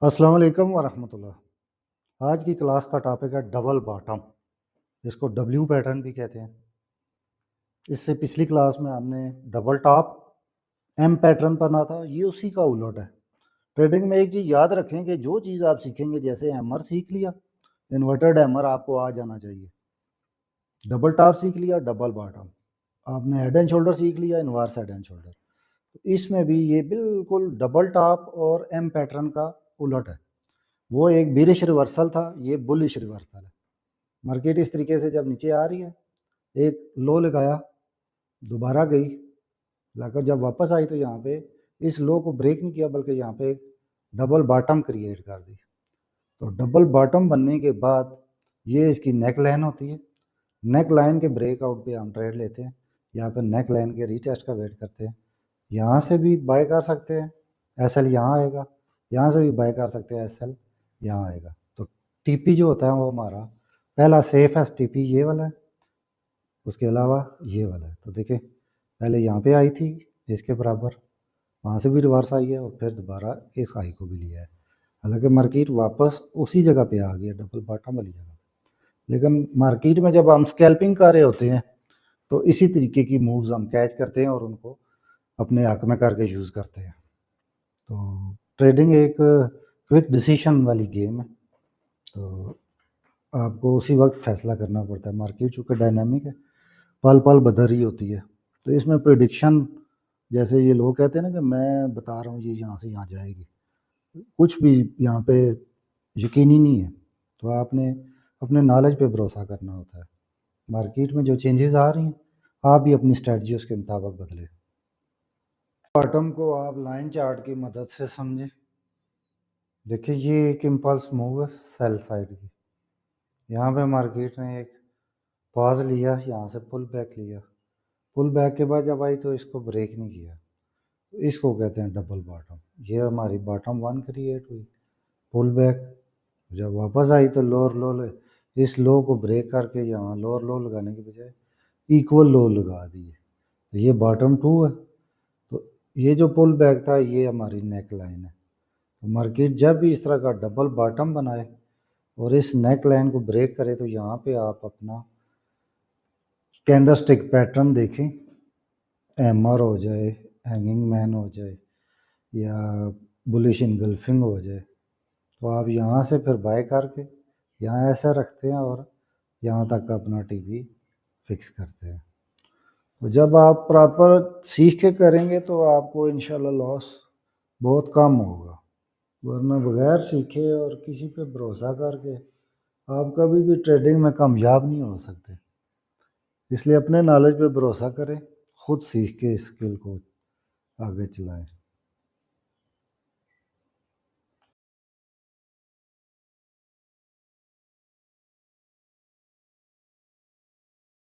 السلام علیکم ورحمۃ اللہ۔ آج کی کلاس کا ٹاپک ہے ڈبل باٹم، جس کو ڈبلیو پیٹرن بھی کہتے ہیں۔ اس سے پچھلی کلاس میں ہم نے ڈبل ٹاپ ایم پیٹرن پڑھا تھا، یہ اسی کا الٹ ہے۔ ٹریڈنگ میں ایک چیز یاد رکھیں کہ جو چیز آپ سیکھیں گے، جیسے ہیمر سیکھ لیا، انورٹڈ ہیمر آپ کو آ جانا چاہیے۔ ڈبل ٹاپ سیکھ لیا، ڈبل باٹم، آپ نے ہیڈ اینڈ شولڈر سیکھ لیا، انورس ہیڈ اینڈ شولڈر۔ اس میں بھی یہ بالکل ڈبل ٹاپ اور ایم پیٹرن کا الٹ ہے۔ وہ ایک بیرش ریورسل تھا، یہ بلش ریورسل ہے۔ مارکیٹ اس طریقے سے جب نیچے آ رہی ہے، ایک لو لگایا، دوبارہ گئی، لا کر جب واپس آئی تو یہاں پہ اس لو کو بریک نہیں کیا، بلکہ یہاں پہ ایک ڈبل باٹم کریٹ کر دی۔ تو ڈبل باٹم بننے کے بعد یہ اس کی نیک لائن ہوتی ہے۔ نیک لائن کے بریک آؤٹ پہ ہم ٹریڈ لیتے ہیں، یہاں پہ نیک لائن کے ری ٹیسٹ کا ویٹ کرتے ہیں۔ یہاں سے بھی بائی کر سکتے ہیں، ایس ایل یہاں آئے گا، یہاں سے بھی بائی کر سکتے ہیں، ایس ایل یہاں آئے گا۔ تو ٹی پی جو ہوتا ہے وہ ہمارا پہلا سیف ہے، ٹی پی یہ والا ہے، اس کے علاوہ یہ والا ہے۔ تو دیکھیں پہلے یہاں پہ آئی تھی اس کے برابر، وہاں سے بھی ریورس آئی ہے، اور پھر دوبارہ اس ہائی کو بھی لیا ہے۔ حالانکہ مارکیٹ واپس اسی جگہ پہ آ گئی ہے، ڈبل باٹم والی جگہ۔ لیکن مارکیٹ میں جب ہم اسکیلپنگ کر رہے ہوتے ہیں تو اسی طریقے کی مووز ہم کیچ کرتے ہیں اور ان کو اپنے حق میں کر کے یوز کرتے ہیں۔ تو ٹریڈنگ ایک کوئک ڈیسیشن والی گیم ہے، تو آپ کو اسی وقت فیصلہ کرنا پڑتا ہے۔ مارکیٹ چونکہ ڈائنامک ہے، پل پل بدل رہی ہوتی ہے، تو اس میں پریڈکشن، جیسے یہ لوگ کہتے ہیں نا کہ میں بتا رہا ہوں یہ یہاں سے یہاں جائے گی، کچھ بھی یہاں پہ یقینی نہیں ہے۔ تو آپ نے اپنے نالج پہ بھروسہ کرنا ہوتا ہے۔ مارکیٹ میں جو چینجز آ رہی ہیں، آپ بھی اپنی اسٹریٹجی اس کے مطابق بدلیں۔ باٹم کو آپ لائن چارٹ کی مدد سے سمجھیں۔ دیکھیں یہ ایک امپلس موو ہے سیل سائڈ کی، یہاں پہ مارکیٹ نے ایک پاز لیا، یہاں سے پل بیک لیا، پل بیک کے بعد جب آئی تو اس کو بریک نہیں کیا، اس کو کہتے ہیں ڈبل باٹم۔ یہ ہماری باٹم 1 کریٹ ہوئی، پل بیک، جب واپس آئی تو لوور لو، اس لو کو بریک کر کے یہاں لوور لو لگانے کے بجائے ایکول لو لگا دیے، تو یہ باٹم 2 ہے۔ تو یہ جو پل بیک تھا یہ ہماری نیک لائن ہے۔ تو مارکیٹ جب بھی اس طرح کا ڈبل باٹم بنائے اور اس نیک لائن کو بریک کرے تو یہاں پہ آپ اپنا کینڈل سٹک پیٹرن دیکھیں، ایمر ہو جائے، ہینگنگ مین ہو جائے، یا بلش انگلفنگ ہو جائے، تو آپ یہاں سے پھر بائی کر کے یہاں ایسا رکھتے ہیں اور یہاں تک اپنا ٹی وی فکس کرتے ہیں۔ تو جب آپ پراپر سیکھ کے کریں گے تو آپ کو انشاءاللہ لاس بہت کم ہوگا، ورنہ بغیر سیکھے اور کسی پہ بھروسہ کر کے آپ کبھی بھی ٹریڈنگ میں کامیاب نہیں ہو سکتے۔ اس لیے اپنے نالج پہ بھروسہ کریں، خود سیکھ کے اس اسکل کو آگے چلائیں۔